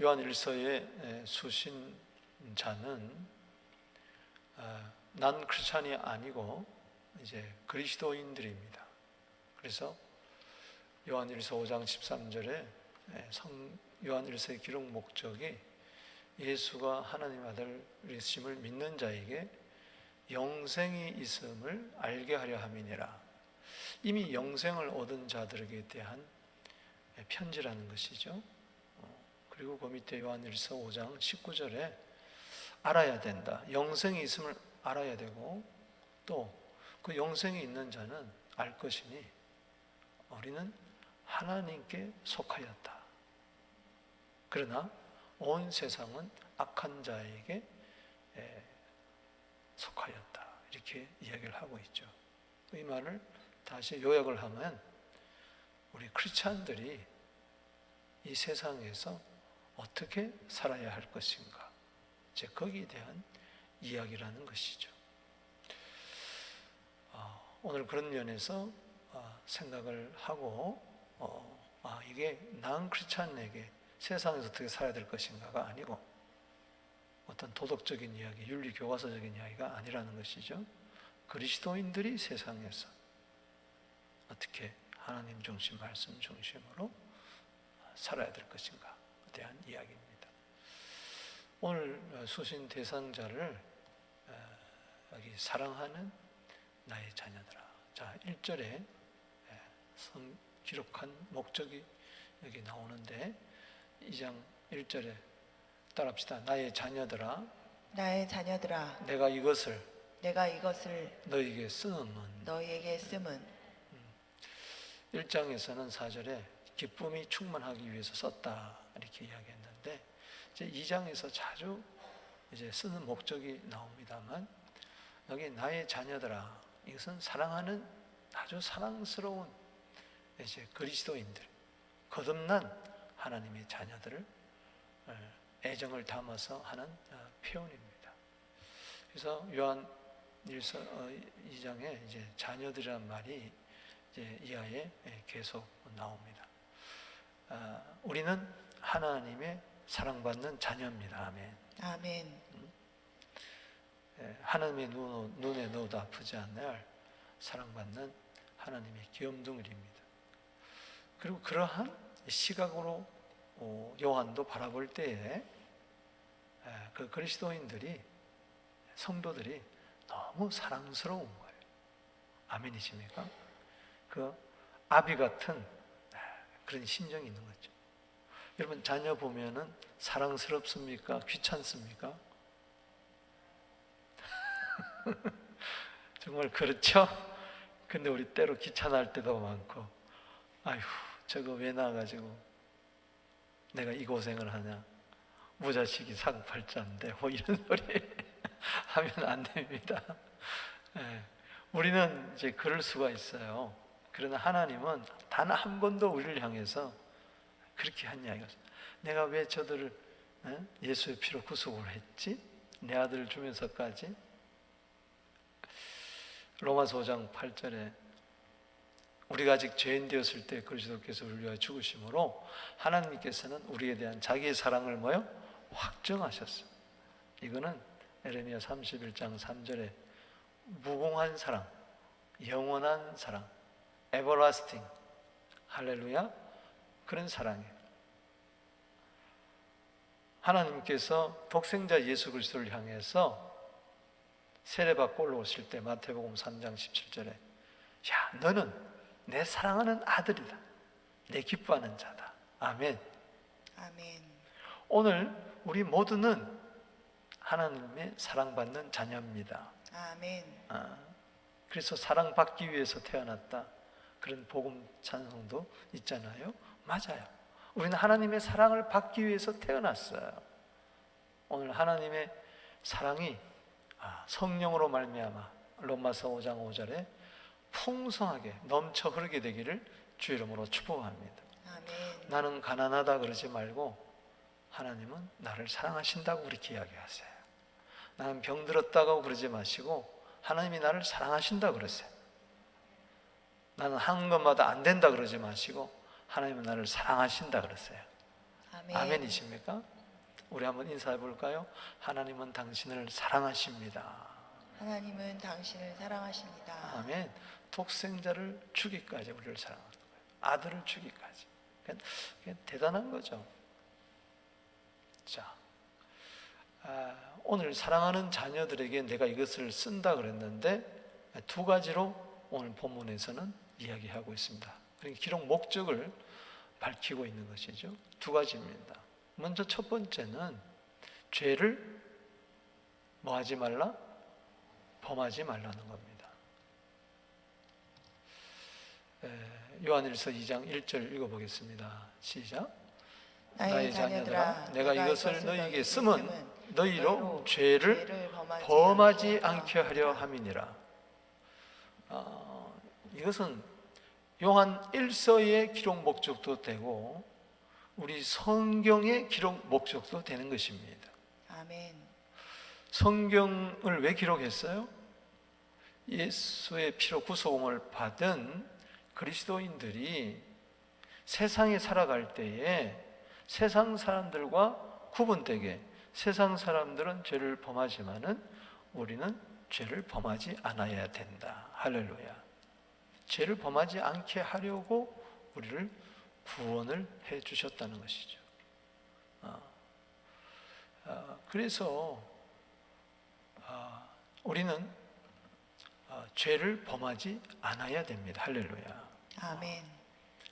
요한일서의 수신자는 난 크리스찬이 아니고 이제 그리스도인들입니다. 그래서 요한일서 5장 13절에 요한일서의 기록 목적이 예수가 하나님 아들이심을 믿는 자에게 영생이 있음을 알게 하려 함이니라. 이미 영생을 얻은 자들에게 대한 편지라는 것이죠. 그리고 그 밑에 요한일서 5장 19절에 알아야 된다. 영생이 있음을 알아야 되고 또 그 영생이 있는 자는 알 것이니 우리는 하나님께 속하였다. 그러나 온 세상은 악한 자에게 속하였다. 이렇게 이야기를 하고 있죠. 이 말을 다시 요약을 하면 우리 크리스찬들이 이 세상에서 어떻게 살아야 할 것인가, 이제 거기에 대한 이야기라는 것이죠. 오늘 그런 면에서 생각을 하고 이게 난 크리스찬에게 세상에서 어떻게 살아야 될 것인가가 아니고 어떤 도덕적인 이야기, 윤리 교과서적인 이야기가 아니라는 것이죠. 그리스도인들이 세상에서 어떻게 하나님 중심, 말씀 중심으로 살아야 될 것인가에 대한 이야기입니다. 오늘 수신 대상자를 여기 사랑하는 나의 자녀들아. 자, 1절에 기록한 목적이 여기 나오는데 2장 1절에 따라합시다. 나의 자녀들아, 나의 자녀들아, 내가 이것을 너희에게 쓰는 1장에서는 4절에 기쁨이 충만하기 위해서 썼다 이렇게 이야기했는데 이제 2장에서 자주 이제 쓰는 목적이 나옵니다만 여기 나의 자녀들아, 이것은 사랑하는 아주 사랑스러운 이제 그리스도인들, 거듭난 하나님의 자녀들을 애정을 담아서 하는 표현입니다. 그래서 요한일서 2장에 이제 자녀들이란 말이 이제 이하에 계속 나옵니다. 우리는 하나님의 사랑받는 자녀입니다. 아멘. 아멘. 하나님의 눈에 넣어도 아프지 않을 사랑받는 하나님의 귀염둥이입니다. 그리고 그러한 시각으로 요한도 바라볼 때에 그 그리스도인들이, 성도들이 너무 사랑스러운 거예요. 아멘이십니까? 그 아비 같은 그런 심정이 있는 거죠. 여러분, 자녀 보면은 사랑스럽습니까? 귀찮습니까? 정말 그렇죠? 근데 우리 때로 귀찮을 때도 많고, 아휴, 저거 왜 나와가지고 내가 이 고생을 하냐, 무자식이 사고팔자인데 뭐 이런 소리 하면 안 됩니다. 우리는 이제 그럴 수가 있어요. 그러나 하나님은 단 한 번도 우리를 향해서 그렇게 한 이야기가 없어요. 내가 왜 저들을 예수의 피로 구속을 했지? 내 아들을 주면서까지. 로마서 5장 8절에 우리가 아직 죄인 되었을 때 그리스도께서 우리를 위하여 죽으심으로 하나님께서는 우리에 대한 자기의 사랑을 뭐요? 확정하셨어요. 이거는 에레미야 31장 3절에 무궁한 사랑, 영원한 사랑, everlasting, 할렐루야, 그런 사랑이에요. 하나님께서 독생자 예수 그리스도를 향해서 세례받고 올라오실 때 마태복음 3장 17절에 야, 너는 내 사랑하는 아들이다, 내 기뻐하는 자다. 아멘. 아멘. 오늘 우리 모두는 하나님의 사랑받는 자녀입니다. 아멘. 그래서 사랑받기 위해서 태어났다, 그런 복음 찬송도 있잖아요. 맞아요. 우리는 하나님의 사랑을 받기 위해서 태어났어요. 오늘 하나님의 사랑이 성령으로 말미암아 로마서 5장 5절에 풍성하게 넘쳐 흐르게 되기를 주 이름으로 축복합니다. 아멘. 나는 가난하다 그러지 말고 하나님은 나를 사랑하신다고 그렇게 이야기하세요. 나는 병들었다고 그러지 마시고 하나님이 나를 사랑하신다고 그러세요. 나는 하는 것마다 안 된다 그러지 마시고 하나님은 나를 사랑하신다 그러세요. 아멘. 아멘이십니까? 우리 한번 인사해 볼까요? 하나님은 당신을 사랑하십니다. 하나님은 당신을 사랑하십니다. 아멘. 독생자를 주기까지 우리를 사랑하는 거예요. 아들을 주기까지. 그러니까 대단한 거죠. 자, 오늘 사랑하는 자녀들에게 내가 이것을 쓴다 그랬는데 두 가지로 오늘 본문에서는 이야기하고 있습니다. 그러니까 기록 목적을 밝히고 있는 것이죠. 두 가지입니다. 먼저 첫 번째는 죄를 뭐 하지 말라? 범하지 말라는 겁니다. 요한일서 2장 1절 읽어보겠습니다. 시작. 나의 자녀들아, 내가 이것을 너희에게 쓰면 너희로 죄를 범하지 않게 하려 함이니라. 이것은 요한 1서의 기록 목적도 되고 우리 성경의 기록 목적도 되는 것입니다. 아멘. 성경을 왜 기록했어요? 예수의 피로 구속을 받은 그리스도인들이 세상에 살아갈 때에 세상 사람들과 구분되게, 세상 사람들은 죄를 범하지만은 우리는 죄를 범하지 않아야 된다. 할렐루야. 죄를 범하지 않게 하려고 우리를 구원을 해 주셨다는 것이죠. 그래서 우리는 죄를 범하지 않아야 됩니다. 할렐루야. 아멘.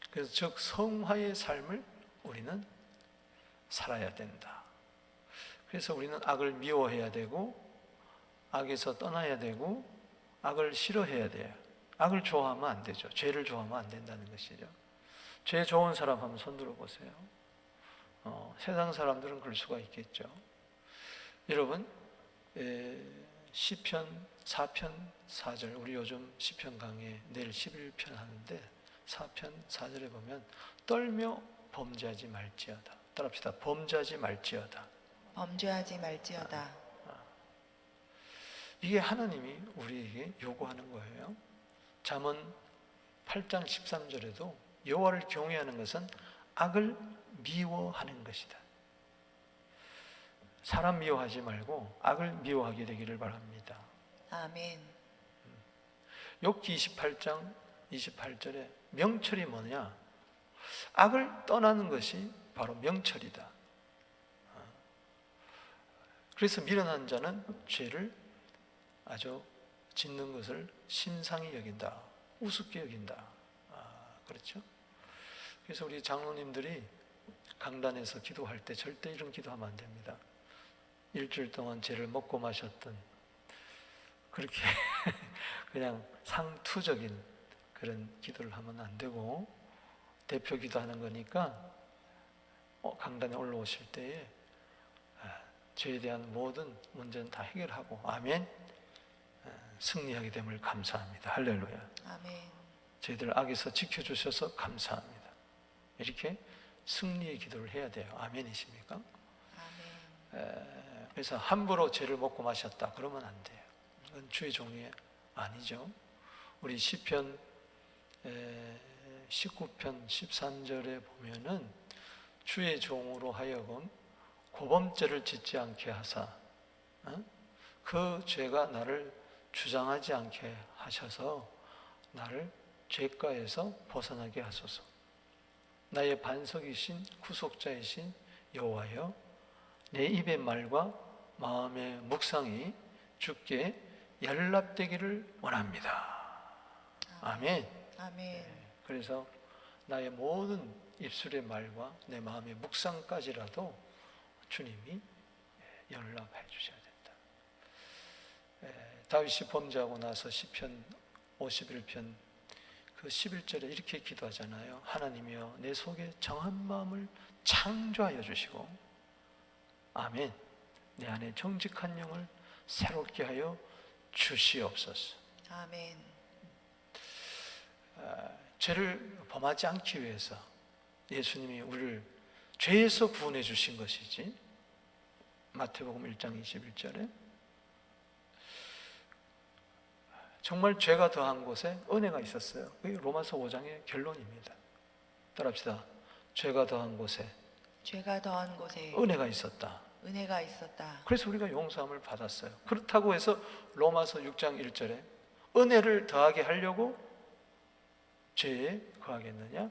그래서 즉 성화의 삶을 우리는 살아야 된다. 그래서 우리는 악을 미워해야 되고 악에서 떠나야 되고 악을 싫어해야 돼요. 악을 좋아하면 안 되죠. 죄를 좋아하면 안 된다는 것이죠. 죄 좋은 사람 한번 손 들어보세요. 세상 사람들은 그럴 수가 있겠죠. 여러분, 시편 4편 4절, 우리 요즘 시편 강의 내일 11편 하는데 4편 4절에 보면 떨며 범죄하지 말지어다. 따라합시다. 범죄하지 말지어다. 범죄하지 말지어다. 이게 하나님이 우리에게 요구하는 거예요. 잠언 8장 13절에도 여호와를 경외하는 것은 악을 미워하는 것이다. 사람 미워하지 말고 악을 미워하게 되기를 바랍니다. 아멘. 욥기 28장 28절에 명철이 뭐냐? 악을 떠나는 것이 바로 명철이다. 그래서 미련한 자는 죄를 아주 짓는 것을 신상히 여긴다. 우습게 여긴다. 그렇죠? 그래서 우리 장로님들이 강단에서 기도할 때 절대 이런 기도하면 안 됩니다. 일주일 동안 죄를 먹고 마셨던 그렇게 그냥 상투적인 그런 기도를 하면 안 되고 대표 기도하는 거니까 강단에 올라오실 때에 죄에 대한 모든 문제는 다 해결하고 아멘 승리하게 됨을 감사합니다. 할렐루야. 아멘. 저희들 악에서 지켜주셔서 감사합니다. 이렇게 승리의 기도를 해야 돼요. 아멘이십니까? 아멘. 그래서 함부로 죄를 먹고 마셨다 그러면 안 돼요. 이건 주의 종이 아니죠. 우리 시편 19편 13절에 보면은 주의 종으로 하여금 고범죄를 짓지 않게 하사 그 죄가 나를 주장하지 않게 하셔서 나를 죄가에서 벗어나게 하소서. 나의 반석이신 구속자이신 여호와여, 내 입의 말과 마음의 묵상이 주께 연락되기를 원합니다. 아멘. 아멘. 그래서 나의 모든 입술의 말과 내 마음의 묵상까지라도 주님이 연락해 주셔야 된다. 다윗이 범죄하고 나서 시편 51편 그 11절에 이렇게 기도하잖아요. 하나님이여 내 속에 정한 마음을 창조하여 주시고 아멘 내 안에 정직한 영을 새롭게 하여 주시옵소서. 아멘. 죄를 범하지 않기 위해서 예수님이 우리를 죄에서 구원해 주신 것이지. 마태복음 1장 21절에 정말 죄가 더한 곳에 은혜가 있었어요. 그게 로마서 5장의 결론입니다. 따라합시다. 죄가 더한 곳에 죄가 더한 곳에 은혜가 있었다. 은혜가 있었다. 그래서 우리가 용서함을 받았어요. 그렇다고 해서 로마서 6장 1절에 은혜를 더하게 하려고 죄에 거하겠느냐?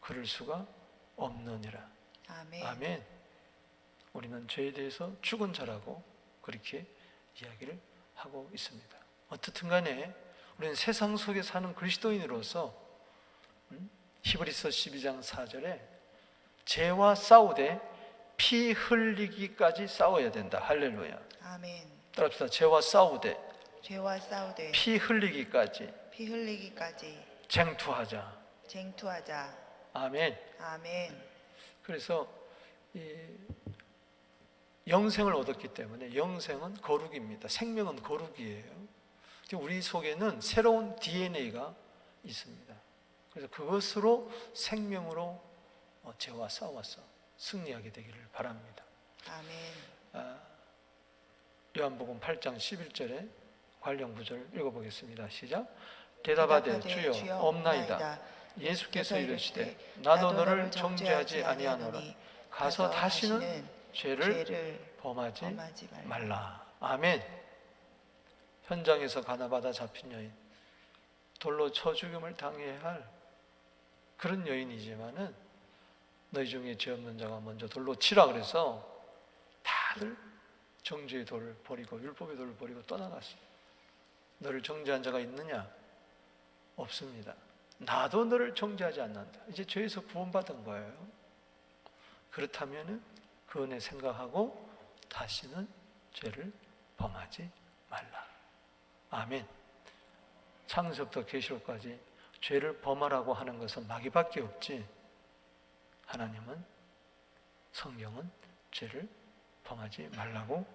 그럴 수가 없느니라. 아멘. 아멘. 우리는 죄에 대해서 죽은 자라고 그렇게 이야기를 하고 있습니다. 어떻든 간에 우리는 세상 속에 사는 그리스도인으로서 히브리서 12장 4절에 죄와 싸우되 피 흘리기까지 싸워야 된다. 할렐루야. 아멘. 따라합시다. 죄와 싸우되 죄와 싸우되 피 흘리기까지 피 흘리기까지 쟁투하자. 쟁투하자. 아멘. 아멘. 그래서 이 영생을 얻었기 때문에 영생은 거룩입니다. 생명은 거룩이에요. 우리 속에는 새로운 DNA가 있습니다. 그래서 그것으로 생명으로 죄와 싸워서 승리하게 되기를 바랍니다. 아멘. 요한복음 8장 11절에 관련 구절 읽어보겠습니다. 시작. 대답하되 주여 없나이다. 예수께서 이르시되 나도 너를 정죄하지 아니하노라. 가서 다시는 죄를 범하지 말라. 아멘. 현장에서 가나바다 잡힌 여인, 돌로 쳐 죽음을 당해야 할 그런 여인이지만은 너희 중에 죄 없는 자가 먼저 돌로 치라 그래서 다들 정죄의 돌을 버리고 율법의 돌을 버리고 떠나갔어. 너를 정죄한 자가 있느냐? 없습니다. 나도 너를 정죄하지 않는다. 이제 죄에서 구원받은 거예요. 그렇다면은 그 은혜 생각하고 다시는 죄를 범하지 말라. 아멘. 창세부터 계시록까지 죄를 범하라고 하는 것은 마귀밖에 없지. 하나님은, 성경은 죄를 범하지 말라고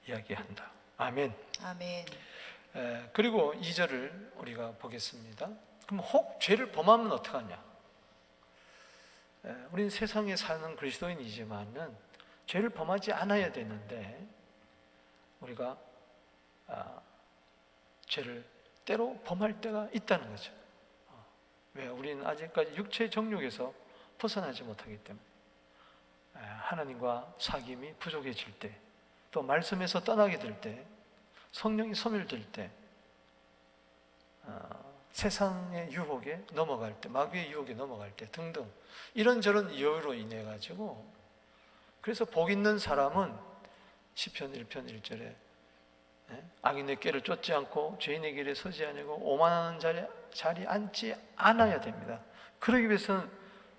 이야기한다. 아멘. 아멘. 그리고 2절을 우리가 보겠습니다. 그럼 혹 죄를 범하면 어떡하냐? 우리는 세상에 사는 그리스도인이지만은 죄를 범하지 않아야 되는데 우리가 죄를 때로 범할 때가 있다는 거죠. 왜? 우리는 아직까지 육체의 정욕에서 벗어나지 못하기 때문에 하나님과 사귐이 부족해질 때, 또 말씀에서 떠나게 될 때, 성령이 소멸될 때, 세상의 유혹에 넘어갈 때, 마귀의 유혹에 넘어갈 때 등등 이런저런 이유로 인해 가지고, 그래서 복 있는 사람은 시편 1편 1절에 악인의 꾀를 쫓지 않고 죄인의 길에 서지 아니고 오만하는 자리에 앉지 않아야 됩니다. 그러기 위해서는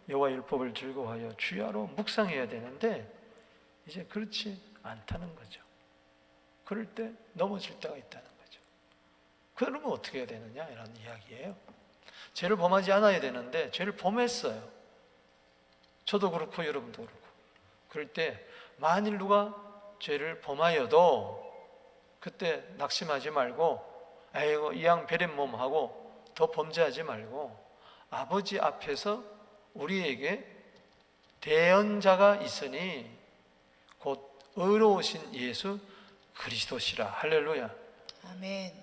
여호와 율법을 즐거워하여 주야로 묵상해야 되는데 이제 그렇지 않다는 거죠. 그럴 때 넘어질 때가 있다는 거죠. 그러면 어떻게 해야 되느냐 이런 이야기예요. 죄를 범하지 않아야 되는데 죄를 범했어요. 저도 그렇고 여러분도 그렇고. 그럴 때 만일 누가 죄를 범하여도 그때 낙심하지 말고 에이고 이양 베린 몸하고 더 범죄하지 말고 아버지 앞에서 우리에게 대언자가 있으니 곧 의로우신 예수 그리스도시라. 할렐루야. 아멘.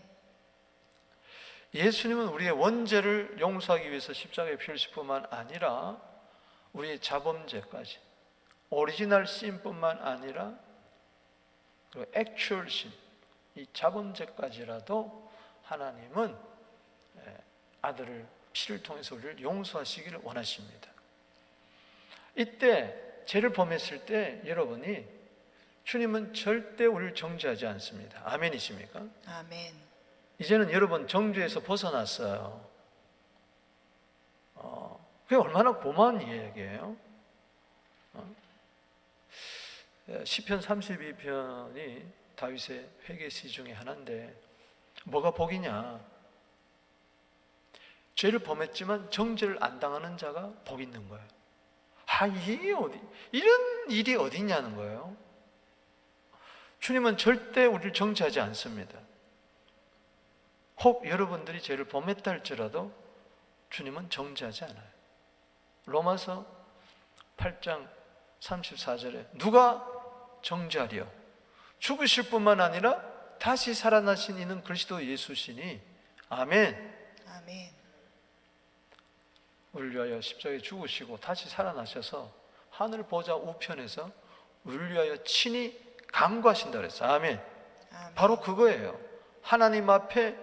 예수님은 우리의 원죄를 용서하기 위해서 십자가에 피 흘리실 뿐만 아니라 우리의 자범죄까지 오리지널 신뿐만 아니라 그 액츄얼 신, 이 자범죄까지라도 하나님은 아들을 피를 통해서 우리를 용서하시기를 원하십니다. 이때 죄를 범했을 때 여러분이 주님은 절대 우리를 정죄하지 않습니다. 아멘이십니까? 아멘. 이제는 여러분 정죄에서 벗어났어요. 그게 얼마나 고마운 이야기예요. 시편 32편이 다윗의 회개시 중에 하나인데 뭐가 복이냐? 죄를 범했지만 정죄를 안 당하는 자가 복 있는 거예요. 이게 어디 이런 일이 어디 있냐는 거예요. 주님은 절대 우리를 정죄하지 않습니다. 혹 여러분들이 죄를 범했다 할지라도 주님은 정죄하지 않아요. 로마서 8장 34절에 누가 정죄하리요? 죽으실 뿐만 아니라 다시 살아나신 이는 그리스도 예수시니. 아멘. 아멘. 우리를 위하여 십자가에 죽으시고 다시 살아나셔서 하늘 보좌 우편에서 우리를 위하여 친히 간구하신다 그랬어요. 아멘. 아멘. 바로 그거예요. 하나님 앞에,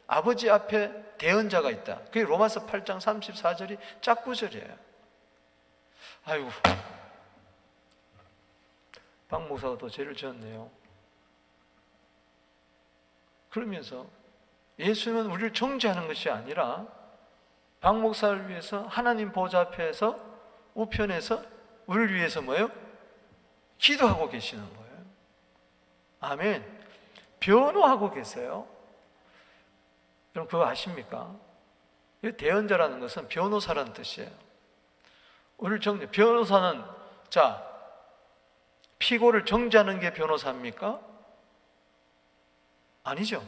아버지 앞에 대언자가 있다. 그게 로마서 8장 34절이 짝구절이에요. 아이고, 박 목사가 또 죄를 지었네요. 그러면서 예수는 우리를 정죄하는 것이 아니라 박 목사를 위해서 하나님 보좌 앞에서 우편에서 우리를 위해서 뭐예요? 기도하고 계시는 거예요. 아멘. 변호하고 계세요. 여러분 그거 아십니까? 이 대언자라는 것은 변호사라는 뜻이에요. 우리를 변호사는 자 피고를 정죄하는 게 변호사입니까? 아니죠.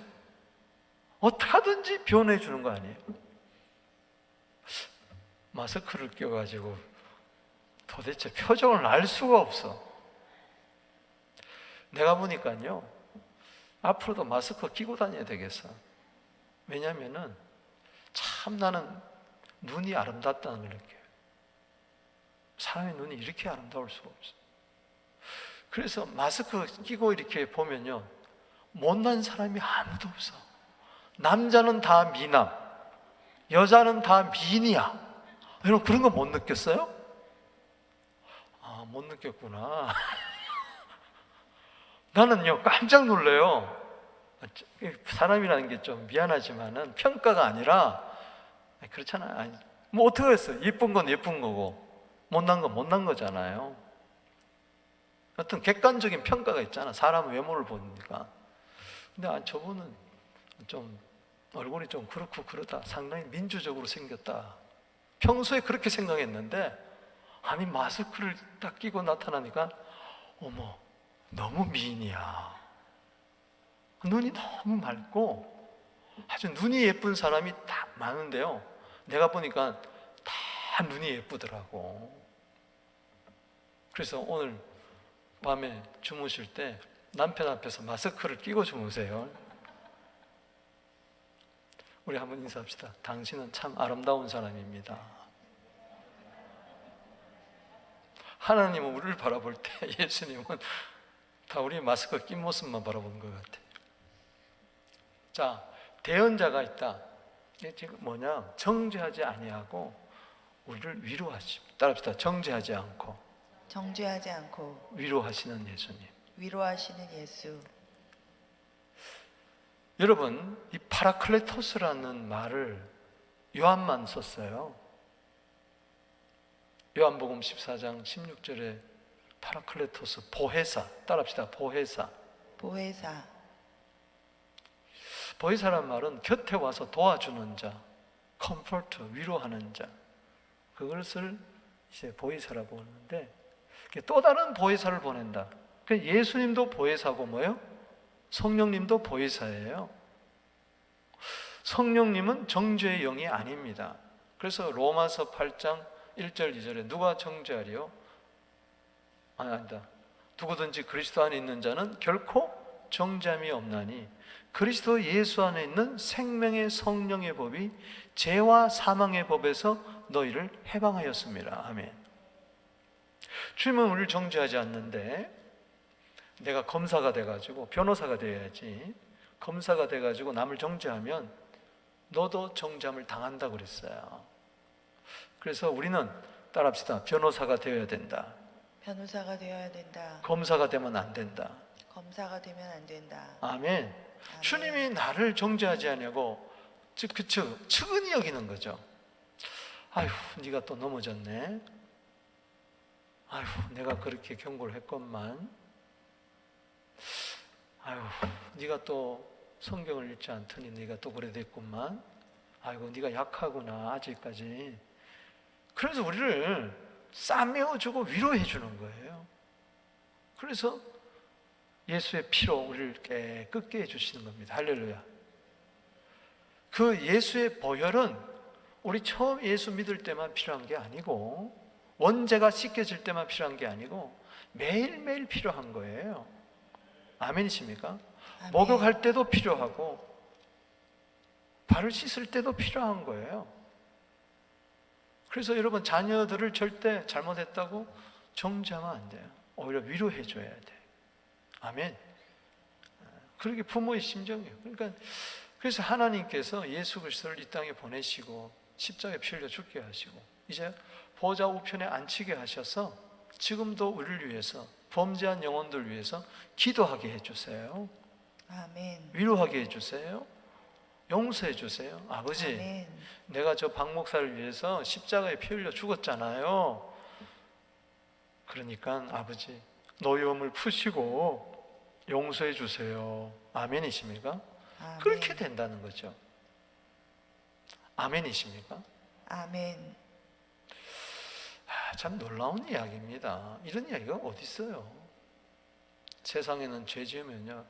어떻게든지 변호해 주는 거 아니에요. 마스크를 껴가지고 도대체 표정을 알 수가 없어. 내가 보니까요 앞으로도 마스크 끼고 다녀야 되겠어. 왜냐하면은 참 나는 눈이 아름답다는 걸 느껴요. 사람의 눈이 이렇게 아름다울 수가 없어. 그래서 마스크 끼고 이렇게 보면요 못난 사람이 아무도 없어. 남자는 다 미남, 여자는 다 미인이야. 여러분 그런 거 못 느꼈어요? 아, 못 느꼈구나. 나는요 깜짝 놀래요. 사람이라는 게 좀 미안하지만은 평가가 아니라 그렇잖아요. 아니, 뭐 어떻게 했어요? 예쁜 건 예쁜 거고 못난 건 못난 거잖아요. 어떤 객관적인 평가가 있잖아. 사람 외모를 보니까. 근데 저분은 좀 얼굴이 좀 그렇고 그러다. 상당히 민주적으로 생겼다. 평소에 그렇게 생각했는데 아니 마스크를 딱 끼고 나타나니까 어머 너무 미인이야. 눈이 너무 맑고 아주 눈이 예쁜 사람이 딱 많은데요 내가 보니까 다 눈이 예쁘더라고. 그래서 오늘 밤에 주무실 때 남편 앞에서 마스크를 끼고 주무세요. 우리 한번 인사합시다. 당신은 참 아름다운 사람입니다. 하나님은 우리를 바라볼 때 예수님은 다 우리 마스크 낀 모습만 바라보는 것 같아요. 자, 대언자가 있다. 이게 지금 뭐냐? 정죄하지 아니하고 우리를 위로하십니다. 따라합시다. 정죄하지 않고 정죄하지 않고 위로하시는 예수님. 위로하시는 예수. 여러분, 이 파라클레토스라는 말을 요한만 썼어요. 요한복음 14장 16절에 파라클레토스, 보혜사. 따라합시다. 보혜사. 보혜사. 보혜사란 말은 곁에 와서 도와주는 자, 컴포터, 위로하는 자. 그것을 이제 보혜사라고 하는데 또 다른 보혜사를 보낸다. 예수님도 보혜사고 뭐예요? 성령님도 보혜사예요. 성령님은 정죄의 영이 아닙니다. 그래서 로마서 8장 1절 2절에 누가 정죄하리요? 아니다. 누구든지 그리스도 안에 있는 자는 결코 정죄함이 없나니 그리스도 예수 안에 있는 생명의 성령의 법이 죄와 사망의 법에서 너희를 해방하였습니다. 아멘. 주님은 우리를 정죄하지 않는데 내가 검사가 돼가지고 변호사가 돼야지. 검사가 돼가지고 남을 정죄하면 너도 정죄함을 당한다고 그랬어요. 그래서 우리는 따라합시다. 변호사가 되어야 된다. 변호사가 되어야 된다. 검사가 되면 안 된다. 검사가 되면 안 된다. 아멘. 아멘. 주님이 나를 정죄하지 않냐고 측은히 여기는 거죠. 아휴, 네가 또 넘어졌네. 아휴, 내가 그렇게 경고를 했건만. 아휴, 네가 또 성경을 읽지 않더니 네가 또 그래 됐구만. 아이고, 네가 약하구나 아직까지. 그래서 우리를 싸매어주고 위로해 주는 거예요. 그래서 예수의 피로 우리를 깨끗게 해주시는 겁니다. 할렐루야. 그 예수의 보혈은 우리 처음 예수 믿을 때만 필요한 게 아니고 원죄가 씻겨질 때만 필요한 게 아니고 매일매일 필요한 거예요. 아멘이십니까? 아멘. 목욕할 때도 필요하고 발을 씻을 때도 필요한 거예요. 그래서 여러분 자녀들을 절대 잘못했다고 정죄하면 안 돼요. 오히려 위로해 줘야 돼. 아멘. 그렇게 부모의 심정이에요. 그러니까 그래서 하나님께서 예수 그리스도를 이 땅에 보내시고 십자가에 피 흘려 죽게 하시고 이제 보좌 우편에 앉히게 하셔서 지금도 우리를 위해서 범죄한 영혼들 위해서 기도하게 해주세요. 아멘. 위로하게 해주세요. 용서해 주세요. 아버지, 아멘. 내가 저 박 목사를 위해서 십자가에 피 흘려 죽었잖아요. 그러니까 아버지 노여움을 푸시고 용서해 주세요. 아멘이십니까? 아멘. 그렇게 된다는 거죠. 아멘이십니까? 아멘. 참 놀라운 이야기입니다. 이런 이야기가 어디 있어요? 세상에는 죄 지으면요,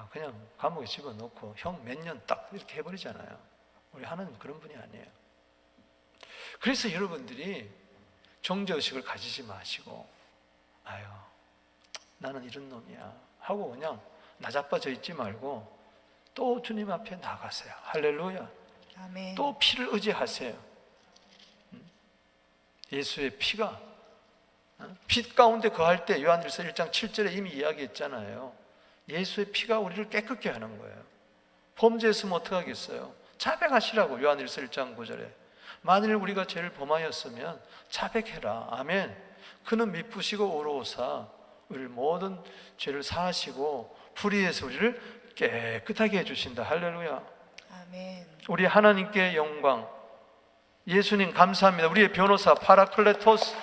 그냥 감옥에 집어넣고 형 몇 년 딱 이렇게 해버리잖아요. 우리 하나님 그런 분이 아니에요. 그래서 여러분들이 정죄의식을 가지지 마시고 아유 나는 이런 놈이야 하고 그냥 나자빠져 있지 말고 또 주님 앞에 나가세요. 할렐루야. 아멘. 또 피를 의지하세요. 예수의 피가 빛 가운데 거할 때 요한일서 1장 7절에 이미 이야기했잖아요. 예수의 피가 우리를 깨끗게 하는 거예요. 범죄했으면 어떡하겠어요? 자백하시라고 요한일서 1장 9절에 만일 우리가 죄를 범하였으면 자백해라. 아멘. 그는 미쁘시고 의로우사 우리를 모든 죄를 사하시고 불의에서 우리를 깨끗하게 해주신다. 할렐루야. 아멘. 우리 하나님께 영광. 예수님 감사합니다. 우리의 변호사 파라클레토스,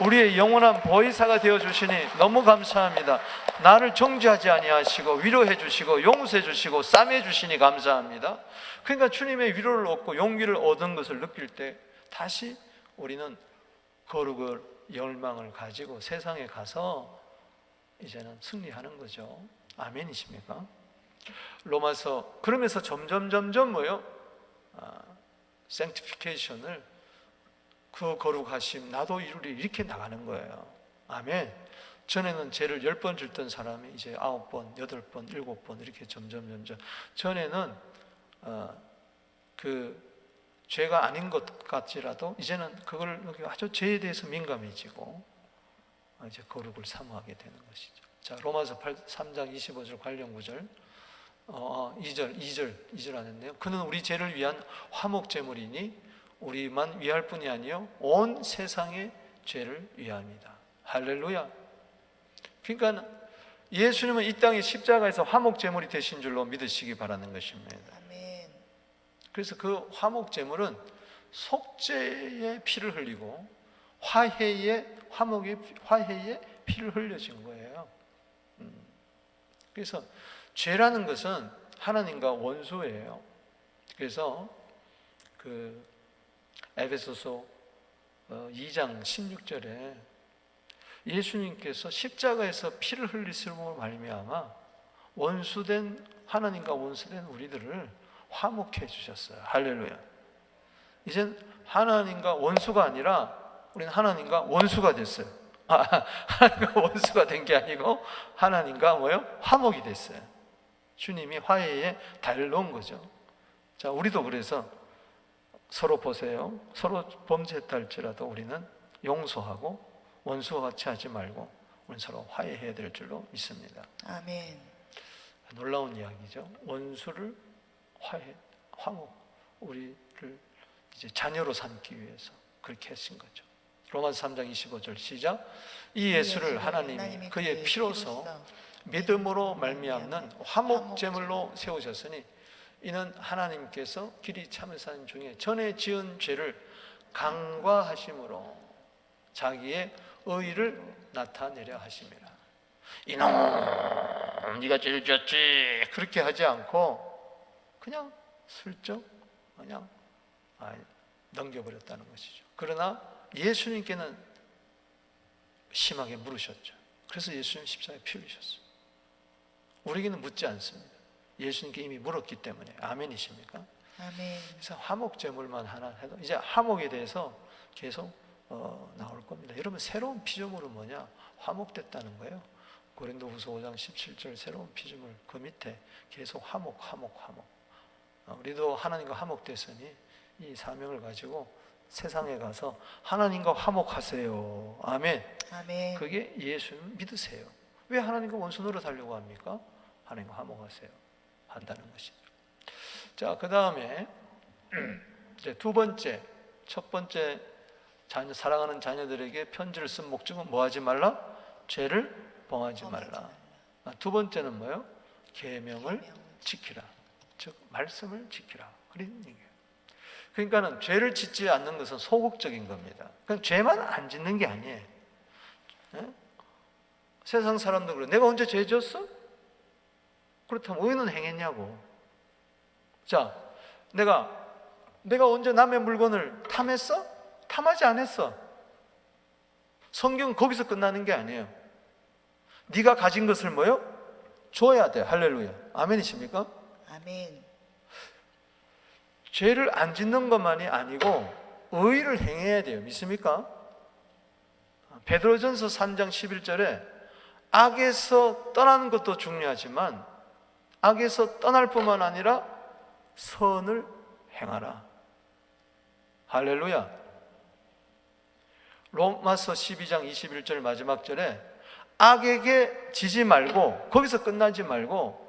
우리의 영원한 보혜사가 되어주시니 너무 감사합니다. 나를 정죄하지 아니하시고 위로해 주시고 용서해 주시고 싸매 주시니 감사합니다. 그러니까 주님의 위로를 얻고 용기를 얻은 것을 느낄 때 다시 우리는 거룩을 열망을 가지고 세상에 가서 이제는 승리하는 거죠. 아멘이십니까? 로마서 그러면서 점점 뭐요? sanctification을 그 거룩하심 나도 이루리 이렇게 나가는 거예요. 아멘. 전에는 죄를 10번 짓던 사람이 이제 9번, 8번, 7번 이렇게 점점 전에는 그 죄가 아닌 것 같지라도 이제는 그걸 아주 죄에 대해서 민감해지고 이제 거룩을 사모하게 되는 것이죠. 자, 로마서 3장 25절 관련 구절 2절 안 했네요. 그는 우리 죄를 위한 화목제물이니 우리만 위할 뿐이 아니요 온 세상의 죄를 위함이다. 할렐루야. 그러니까 예수님은 이 땅에 십자가에서 화목제물이 되신 줄로 믿으시기 바라는 것입니다. 아멘. 그래서 그 화목제물은 속죄의 피를 흘리고 화해의 피를 흘려진 거예요. 그래서 죄라는 것은 하나님과 원수예요. 그래서 그 에베소서 2장 16절에 예수님께서 십자가에서 피를 흘리심으로 말미암아 원수된 하나님과 원수된 우리들을 화목해 주셨어요. 할렐루야. 이젠 하나님과 원수가 아니라 우리는 하나님과 원수가 됐어요. 하나님과 원수가 된 게 아니고 하나님과 뭐요? 화목이 됐어요. 주님이 화해의 달을 놓은 거죠. 자, 우리도 그래서 서로 보세요. 서로 범죄했다 할지라도 우리는 용서하고 원수와 같이 하지 말고 우리는 서로 화해해야 될 줄로 믿습니다. 아멘. 놀라운 이야기죠. 원수를 화목, 우리를 이제 자녀로 삼기 위해서 그렇게 하신 거죠. 로마서 3장 25절 시작. 이 예수를 하나님이 그의 피로서 믿음으로 말미암는 화목제물로 세우셨으니 이는 하나님께서 길이 참을 산 중에 전에 지은 죄를 간과하심으로 자기의 의를 나타내려 하심이라. 이놈 네가 죄를 지었지 그렇게 하지 않고 그냥 슬쩍 그냥 넘겨버렸다는 것이죠. 그러나 예수님께는 심하게 물으셨죠. 그래서 예수님 십자가에 피 흘리셨어요. 우리에게는 묻지 않습니다. 예수님께 이미 물었기 때문에. 아멘이십니까? 아멘. 그래서 화목제물만 하나 해도 이제 화목에 대해서 계속 나올 겁니다. 여러분 새로운 피조물은 뭐냐? 화목됐다는 거예요. 고린도후서 5장 17절 새로운 피조물 그 밑에 계속 화목. 우리도 하나님과 화목됐으니 이 사명을 가지고 세상에 가서 하나님과 화목하세요. 아멘. 아멘. 그게 예수 믿으세요. 왜 하나님과 원수 노릇하려고 합니까? 하나님과 화목하세요 한다는 것이죠. 자, 그 다음에 이제 두 번째, 첫 번째 사랑하는 자녀들에게 편지를 쓴 목적은 뭐 하지 말라? 죄를 범하지 말라. 두 번째는 뭐예요? 계명을 지키라. 즉 말씀을 지키라. 그런 얘기예요. 그러니까는 죄를 짓지 않는 것은 소극적인 겁니다. 그냥 죄만 안 짓는 게 아니에요. 네? 세상 사람도 그래. 내가 언제 죄 지었어? 그렇다면 의는 행했냐고. 자, 내가 언제 남의 물건을 탐했어? 탐하지 않았어. 성경은 거기서 끝나는 게 아니에요. 네가 가진 것을 뭐요? 줘야 돼. 할렐루야. 아멘이십니까? 아멘. 죄를 안 짓는 것만이 아니고 의를 행해야 돼요. 믿습니까? 베드로전서 3장 11절에 악에서 떠나는 것도 중요하지만 악에서 떠날 뿐만 아니라 선을 행하라. 할렐루야. 로마서 12장 21절 마지막 절에 악에게 지지 말고 거기서 끝나지 말고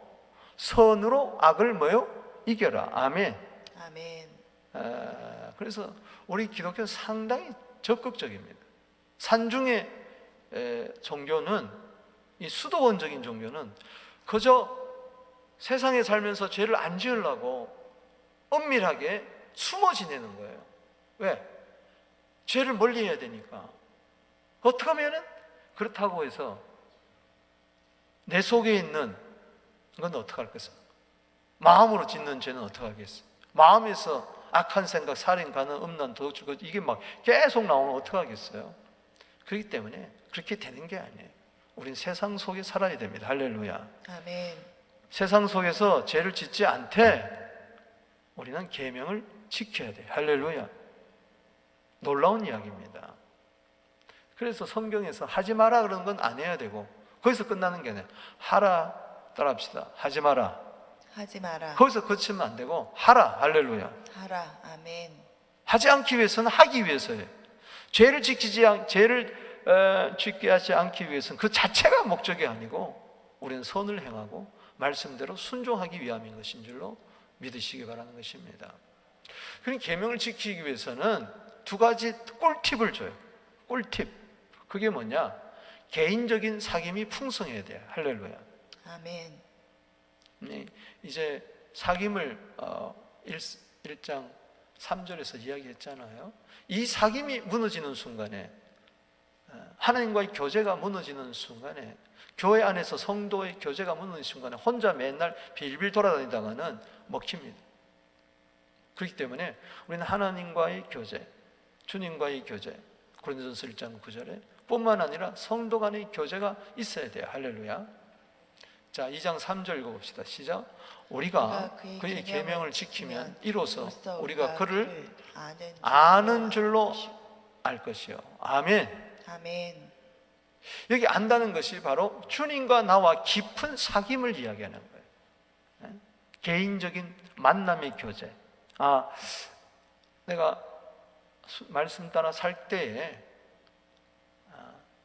선으로 악을 뭐요? 이겨라. 아멘. 아멘. 그래서 우리 기독교는 상당히 적극적입니다. 산중의 종교는, 이 수도원적인 종교는 그저 세상에 살면서 죄를 안 지으려고 은밀하게 숨어 지내는 거예요. 왜? 죄를 멀리 해야 되니까. 어떻게 하면은 그렇다고 해서 내 속에 있는 건 어떻게 할겠어요? 마음으로 짓는 죄는 어떻게 하겠어요? 마음에서 악한 생각, 살인, 간음, 음란, 도둑질, 이게 막 계속 나오면 어떻게 하겠어요? 그렇기 때문에 그렇게 되는 게 아니에요. 우린 세상 속에 살아야 됩니다. 할렐루야. 아멘. 세상 속에서 죄를 짓지 않되 우리는 계명을 지켜야 돼요. 할렐루야. 놀라운 이야기입니다. 그래서 성경에서 하지 마라 그러는 건 안 해야 되고 거기서 끝나는 게 아니에요. 하라, 따라합시다. 하지 마라. 하지 마라. 거기서 그치면 안 되고 하라. 할렐루야. 하라. 아멘. 하지 않기 위해서는 하기 위해서예요. 죄를 짓게 하지 않기 위해서는 그 자체가 목적이 아니고 우리는 선을 행하고 말씀대로 순종하기 위함인 것인 줄로 믿으시기 바라는 것입니다. 그러니까 계명을 지키기 위해서는 두 가지 꿀팁을 줘요. 꿀팁. 그게 뭐냐? 개인적인 사귐이 풍성해야 돼요. 할렐루야. 아멘. 이제 사귐을 1장 3절에서 이야기했잖아요. 이 사귐이 무너지는 순간에, 하나님과의 교제가 무너지는 순간에, 교회 안에서 성도의 교제가 무너지는 순간에 혼자 맨날 빌빌 돌아다니다가는 먹힙니다. 그렇기 때문에 우리는 하나님과의 교제, 주님과의 교제, 고린도전서 1장 9절에 뿐만 아니라 성도 간의 교제가 있어야 돼요. 할렐루야. 자, 2장 3절 읽어봅시다. 시작. 우리가 그의 계명을 지키면 이로써 우리가 그를 아는 줄로 알 것이요. 아멘. 아멘. 여기 안다는 것이 바로 주님과 나와 깊은 사귐을 이야기하는 거예요. 개인적인 만남의 교제. 내가 말씀 따라 살 때에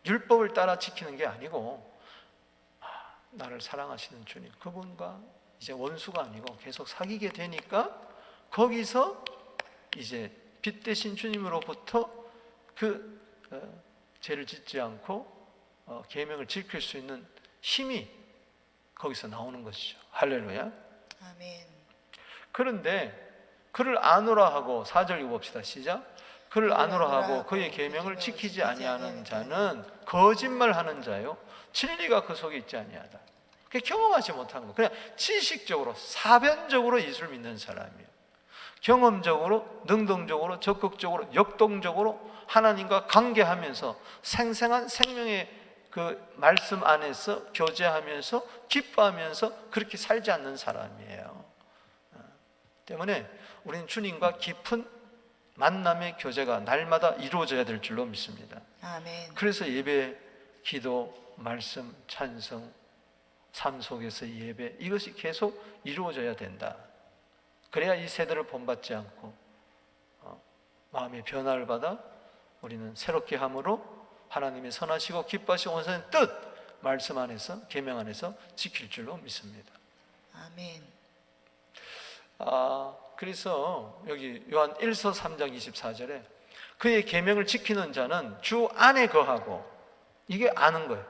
율법을 따라 지키는 게 아니고 나를 사랑하시는 주님, 그분과 이제 원수가 아니고 계속 사귀게 되니까 거기서 이제 빛 대신 주님으로부터 그 죄를 짓지 않고 계명을 지킬 수 있는 힘이 거기서 나오는 것이죠. 할렐루야. 아멘. 그런데 그를 아노라 하고 4절 읽어봅시다. 시작. 그를 아노라 하고 그의 계명을 지키지 아니하는 자는 거짓말하는 자요 진리가 그 속에 있지 아니하다. 그게 경험하지 못한 거. 그냥 지식적으로 사변적으로 예수를 믿는 사람이에요. 경험적으로, 능동적으로, 적극적으로, 역동적으로 하나님과 관계하면서 생생한 생명의 그 말씀 안에서 교제하면서 기뻐하면서 그렇게 살지 않는 사람이에요. 때문에 우리는 주님과 깊은 만남의 교제가 날마다 이루어져야 될 줄로 믿습니다. 아멘. 그래서 예배, 기도, 말씀, 찬송, 삶 속에서 예배, 이것이 계속 이루어져야 된다. 그래야 이 세대를 본받지 않고 마음의 변화를 받아 우리는 새롭게 함으로 하나님의 선하시고 기뻐하시고 온전한 뜻 말씀 안에서 계명 안에서 지킬 줄로 믿습니다. 아멘. 그래서 여기 요한 1서 3장 24절에 그의 계명을 지키는 자는 주 안에 거하고, 이게 아는 거예요.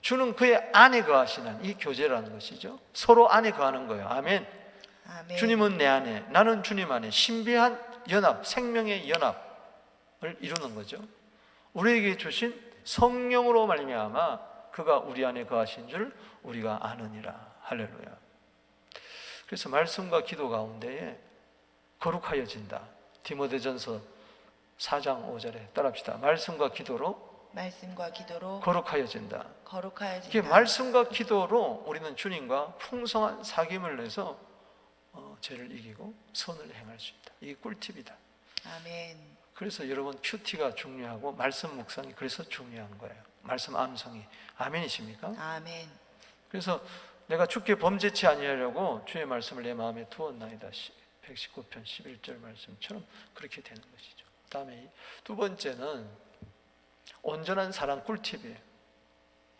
주는 그의 안에 거하시는 이 교제라는 것이죠. 서로 안에 거하는 거예요. 아멘. 아멘. 주님은 내 안에, 나는 주님 안에 신비한 연합, 생명의 연합을 이루는 거죠. 우리에게 주신 성령으로 말미암아 그가 우리 안에 거하신 줄 우리가 아느니라. 할렐루야. 그래서 말씀과 기도 가운데에 거룩하여진다. 디모데전서 4장 5절에 따라합시다. 말씀과 기도로 거룩하여진다. 이게 말씀과 기도로 우리는 주님과 풍성한 사귐을 내서 죄를 이기고 선을 행할 수 있다. 이게 꿀팁이다. 아멘. 그래서 여러분 큐티가 중요하고 말씀 묵상이 그래서 중요한 거예요. 말씀 암송이. 아멘이십니까? 아멘. 그래서 내가 주께 범죄치 아니하려고 주의 말씀을 내 마음에 두었나이다. 119편 11절 말씀처럼 그렇게 되는 것이죠. 다음에 두 번째는 온전한 사랑 꿀팁이에요.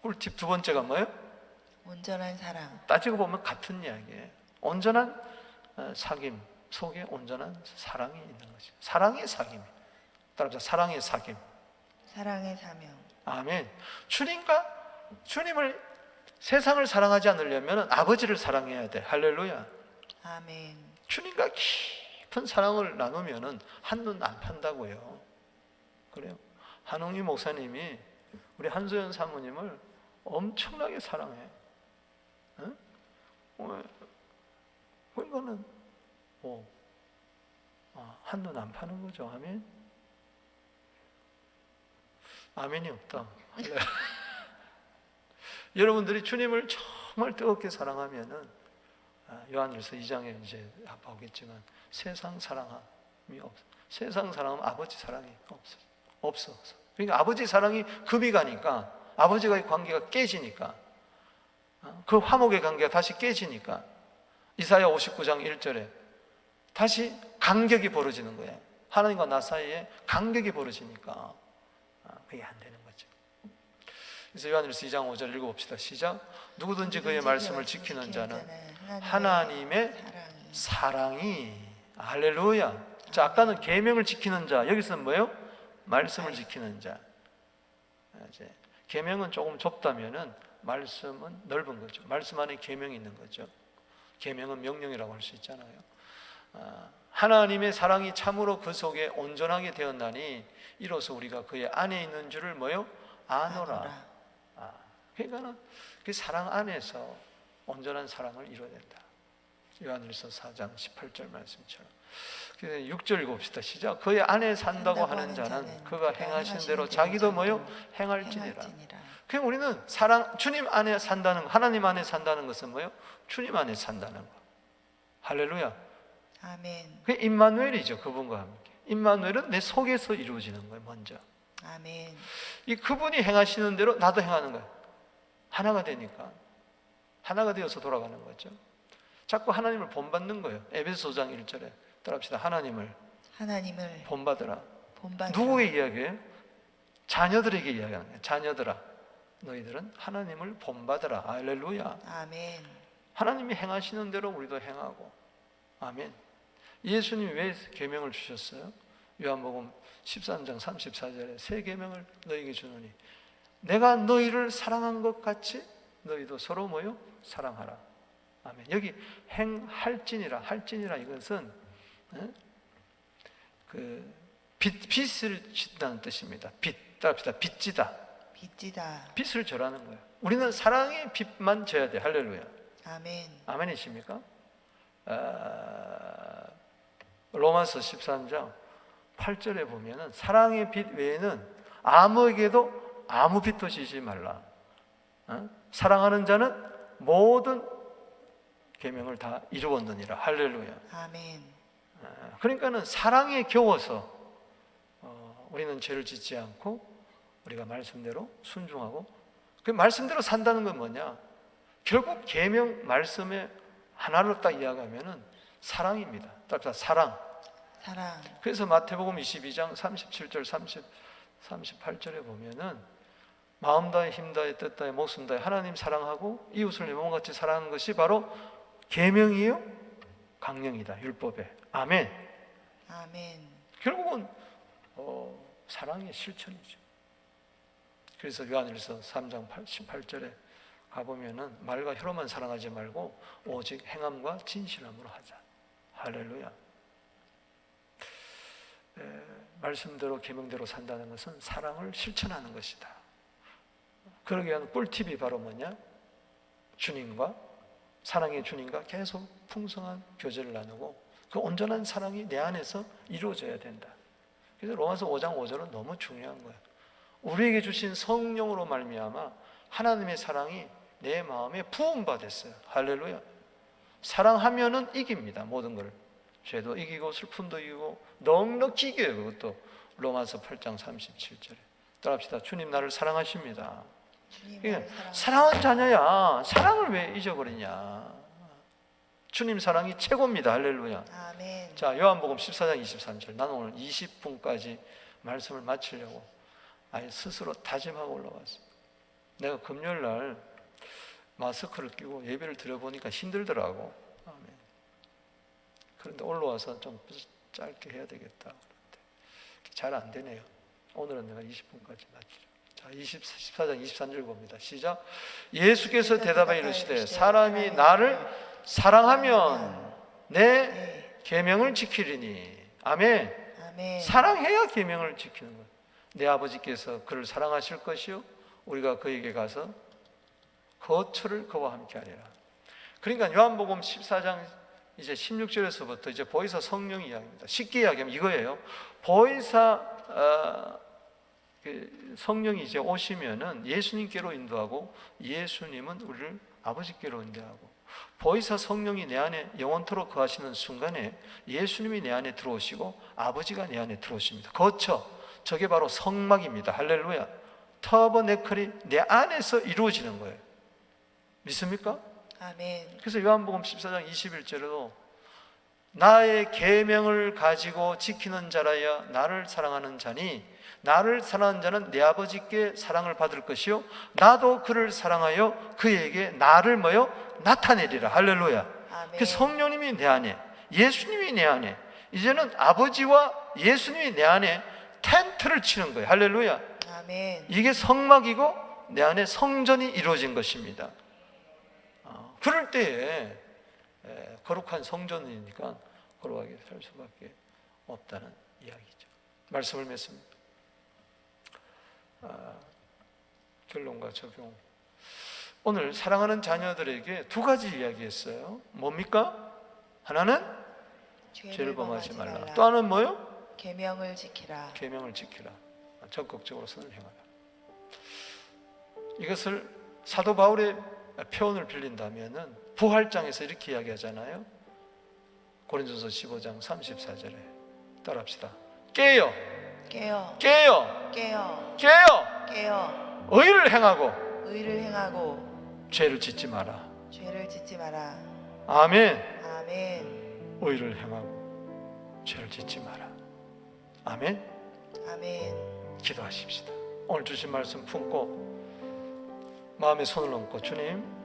꿀팁 두 번째가 뭐예요? 온전한 사랑. 따지고 보면 같은 이야기예요. 온전한 사귐 속에 온전한 사랑이 있는 것이죠. 사랑의 사귐. 따라서 사랑의 사귐. 사랑의 사명. 아멘. 주님을 세상을 사랑하지 않으려면 아버지를 사랑해야 돼. 할렐루야. 아멘. 주님과 깊은 사랑을 나누면 한눈 안 판다고요. 그래요. 한홍희 목사님이 우리 한소연 사모님을 엄청나게 사랑해. 응? 이거는 한눈 안 파는 거죠. 아멘. 아멘이 없다. 여러분들이 주님을 정말 뜨겁게 사랑하면은 요한일서 2장에 이제 보겠지만 세상 사랑함이 없어. 세상 사랑하면 아버지 사랑이 없어. 그러니까 아버지 사랑이 금이 가니까 아버지와의 관계가 깨지니까 그 화목의 관계가 다시 깨지니까 이사야 59장 1절에 다시 간격이 벌어지는 거예요. 하나님과 나 사이에 간격이 벌어지니까 그게 안 되는 거죠. 그래서 요한일서 2장 5절 읽어봅시다. 시작. 누구든지 그의 말씀을 지키는 자는 하나님의 사랑이 할렐루야. 자, 아까는 계명을 지키는 자, 여기서는 뭐예요? 말씀을 지키는 자. 이제 계명은 조금 좁다면은 말씀은 넓은 거죠. 말씀 안에 계명이 있는 거죠. 계명은 명령이라고 할 수 있잖아요. 하나님의 사랑이 참으로 그 속에 온전하게 되었나니 이로써 우리가 그의 안에 있는 줄을 뭐요? 아노라. 그러니까는 그 사랑 안에서 온전한 사랑을 이루어야 된다. 요한일서 4장 18절 말씀처럼. 6절 읽읍시다. 시작. 그의 안에 산다고 하는 자는 그가 행하신 대로 자기도 뭐요? 행할지니라. 그럼 우리는 주님 안에 산다는, 하나님 안에 산다는 것은 뭐요? 주님 안에 산다는 거. 할렐루야. 아멘. 그 임마누엘이죠. 그분과 함께. 임마누엘은 내 속에서 이루어지는 거예요. 먼저. 아멘. 이 그분이 행하시는 대로 나도 행하는 거예요. 하나가 되니까. 하나가 되어서 돌아가는 거죠. 자꾸 하나님을 본받는 거예요. 에베소서 5장 1절에 따라합시다. 하나님을 본받으라. 누구에게 이야기해요? 자녀들에게 이야기하는 거예요. 자녀들아, 너희들은 하나님을 본받으라. 할렐루야. 아멘. 하나님이 행하시는 대로 우리도 행하고. 아멘. 예수님이 왜 계명을 주셨어요? 요한복음 13장 34절에 새 계명을 너희에게 주노니 내가 너희를 사랑한 것 같이 너희도 서로 뭐요? 사랑하라. 아멘. 여기 행할지니라. 할지니라 이것은 빚을 짓다는 뜻입니다. 따라합시다. 빚지다. 빚을 절하는 거예요. 우리는 사랑의 빚만 져야 돼. 할렐루야. 아멘. 아멘이십니까? 로마서 13장 8절에 보면은 사랑의 빚 외에는 아무에게도 아무 빚도 지지 말라. 사랑하는 자는 모든 계명을 다 이루었느니라. 할렐루야. 아멘. 그러니까는 사랑에 겨워서 우리는 죄를 짓지 않고 우리가 말씀대로 순종하고 그 말씀대로 산다는 건 뭐냐? 결국 계명 말씀의 하나로 딱 이야기하면은 사랑입니다. 따라서 사랑. 사랑. 그래서 마태복음 22장 37절 38절에 보면은 마음 다해 힘 다해 뜻 다해 목숨 다해 하나님 사랑하고 이웃을 내 몸같이 사랑하는 것이 바로 계명이요 강령이다. 율법에. 아멘. 아멘. 결국은 사랑의 실천이죠. 그래서 요한일서 3장 18절에 가보면은 말과 혀로만 사랑하지 말고 오직 행함과 진실함으로 하자. 할렐루야. 말씀대로 계명대로 산다는 것은 사랑을 실천하는 것이다. 그러기 위한 꿀팁이 바로 뭐냐? 주님과 사랑의 주님과 계속 풍성한 교제를 나누고 그 온전한 사랑이 내 안에서 이루어져야 된다. 그래서 로마서 5장 5절은 너무 중요한 거예요. 우리에게 주신 성령으로 말미암아 하나님의 사랑이 내 마음에 부음받았어요. 할렐루야. 사랑하면은 이깁니다. 모든 걸. 죄도 이기고 슬픔도 이기고 넉넉히 이겨요. 그것도 로마서 8장 37절에. 따라합시다. 주님 나를 사랑하십니다. 주님 그러니까 나를 사랑한 자녀야. 사랑을 왜 잊어버리냐. 주님 사랑이 최고입니다. 할렐루야. 아멘. 자, 요한복음 14장 23절. 나는 오늘 20분까지 말씀을 마치려고 아예 스스로 다짐하고 올라왔어. 내가 금요일 날 마스크를 끼고 예배를 드려보니까 힘들더라고. 아멘. 그런데 올라와서 좀 짧게 해야 되겠다. 잘 안 되네요. 오늘은 내가 20분까지 마치려. 자, 14장 23절 봅니다. 시작. 예수께서 대답하여 이르시되 사람이 나를 사랑하면 내 계명을 지키리니. 아멘. 아멘. 사랑해야 계명을 지키는 거예요. 내 아버지께서 그를 사랑하실 것이요 우리가 그에게 가서 거처를 그와 함께 하리라. 그러니까 요한복음 14장 이제 16절에서부터 이제 보혜사 성령 이야기입니다. 쉽게 이야기하면 이거예요. 보혜사 성령이 이제 오시면은 예수님께로 인도하고 예수님은 우리를 아버지께로 인도하고 보혜사 성령이 내 안에 영원토록 거하시는 순간에 예수님이 내 안에 들어오시고 아버지가 내 안에 들어오십니다. 거처, 저게 바로 성막입니다. 할렐루야. 터버네클이 내 안에서 이루어지는 거예요. 믿습니까? 아멘. 그래서 요한복음 14장 21절에도 나의 계명을 가지고 지키는 자라야 나를 사랑하는 자니 나를 사랑하는 자는 내 아버지께 사랑을 받을 것이요 나도 그를 사랑하여 그에게 나를 뭐요? 나타내리라. 할렐루야. 아멘. 그 성령님이 내 안에, 예수님이 내 안에, 이제는 아버지와 예수님이 내 안에 텐트를 치는 거예요. 할렐루야. 아멘. 이게 성막이고 내 안에 성전이 이루어진 것입니다. 그럴 때에 거룩한 성전이니까 거룩하게 살 수밖에 없다는 이야기죠. 말씀을 맺습니다. 결론과 적용. 오늘 사랑하는 자녀들에게 두 가지 이야기했어요. 뭡니까? 하나는 죄를 범하지 말라. 또 하나는 뭐요? 계명을 지키라. 계명을 지키라. 적극적으로 선을 행하라. 이것을 사도 바울의 표현을 빌린다면은 부활장에서 이렇게 이야기하잖아요. 고린도서 15장 34절에 따라합시다. 깨어, 깨어. 깨어, 깨어. 깨어. 깨어. 의를 행하고 의를 행하고 죄를 짓지 마라. 죄를 짓지 마라. 아멘. 아멘. 의를 행하고 죄를 짓지 마라. 아멘. 아멘. 기도하십시다. 오늘 주신 말씀 품고 마음에 손을 얹고 주님